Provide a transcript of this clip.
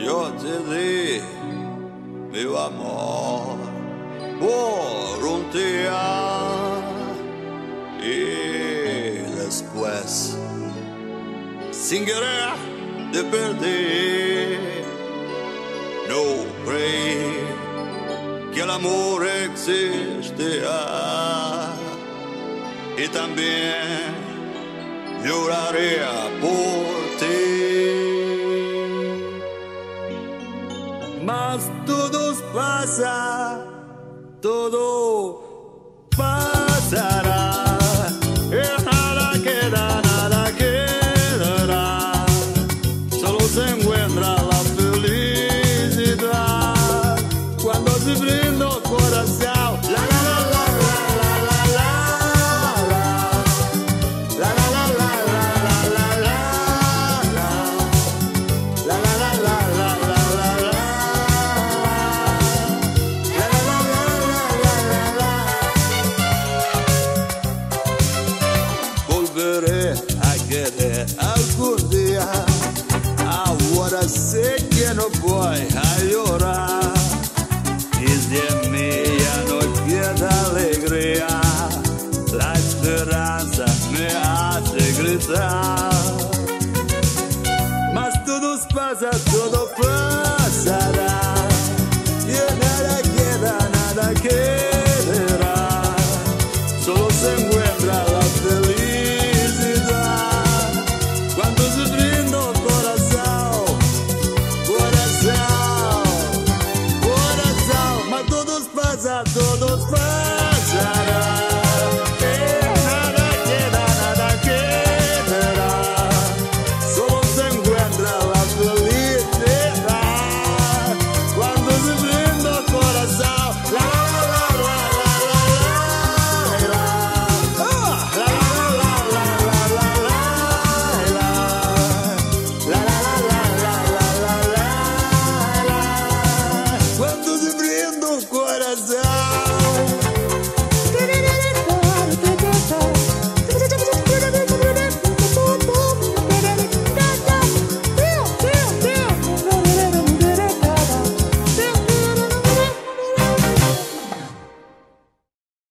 Yo te di mi amor por un día y después, sin querer, te perdí. No creí que el amor existía y también lloraría por ti. Mas todo pasa, todo pasará, y nada quedará, solo se encuentra la felicidad cuando se brinda el corazón. La la la la la la la la la la la la la la la la la a querer algún día. Ahora sé que no voy a llorar y de mí ya no queda alegría. La esperanza me hace gritar, mas todo pasa.